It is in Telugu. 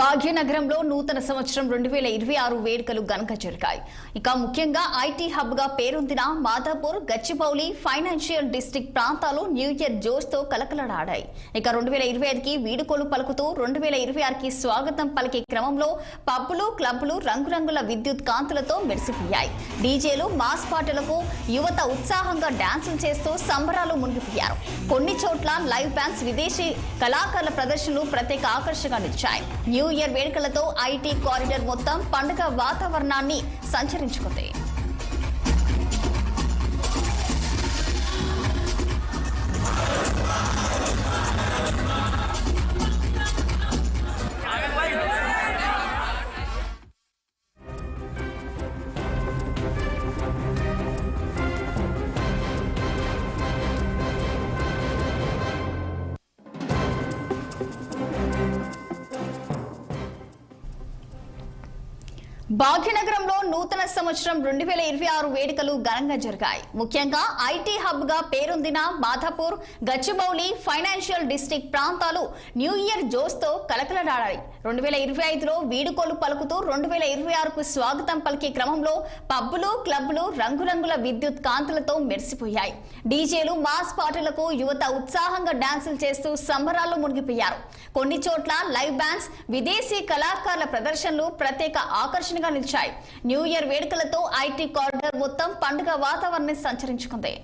భాగ్యనగరంలో నూతన సంవత్సరం 2026 వేడుకలు ఘనంగా జరిగాయి. ఇక ముఖ్యంగా ఐటీ హబ్ గా పేరొందిన మాదాపూర్, గచ్చిబౌలి ఫైనాన్షియల్ డిస్ట్రిక్ట్ ప్రాంతాలు న్యూ ఇయర్ జోష్ తో కలకలడాడాయి. ఇక 2025కి వీడుకోలు పలుకుతూ 2026కి స్వాగతం పలికే క్రమంలో పబ్బులు, క్లబ్లు రంగురంగుల విద్యుత్ కాంతులతో మెరిసిపోయాయి. డీజేలు, మాస్ పాటలకు యువత ఉత్సాహంగా డాన్సులు చేస్తూ సంబరాలు మునిగిపోయారు. కొన్ని చోట్ల లైవ్ బ్యాండ్స్, విదేశీ కళాకారుల ప్రదర్శనలు ప్రత్యేక ఆకర్షణగా నిలిచాయి. న్యూ ఇయర్ వేడుకలతో ఐటీ కారిడార్ మొత్తం పండుగ వాతావరణాన్ని సంచరించుకుంది. భాగ్యనగరంలో నూతన సంవత్సరం 2026 వేడుకలు ఘనంగా జరిగాయి. ముఖ్యంగా ఐటీ హబ్ గా పేరొందిన మాధాపూర్, గచ్చిబౌలి ఫైనాన్షియల్ డిస్ట్రిక్ట్ ప్రాంతాలు న్యూ ఇయర్ జోష్ తో కలకలడాడాయి. 2025లో వీడుకోలు పలుకుతూ 2026కు స్వాగతం పలికే క్రమంలో పబ్బులు, క్లబ్లు రంగురంగుల విద్యుత్ కాంతులతో మెరిసిపోయాయి. డీజేలు, మాస్ పాటలకు యువత ఉత్సాహంగా డాన్సులు చేస్తూ సంబరాల్లో మునిగిపోయారు. కొన్ని చోట్ల లైవ్ బ్యాండ్స్, విదేశీ కళాకారుల ప్రదర్శనలు ప్రత్యేక ఆకర్షణగా నిలిచాయి. న్యూ ఇయర్ వేడుకలతో ఐటీ కారిడార్ మొత్తం పండుగ వాతావరణాన్ని సంచరించుకుంది.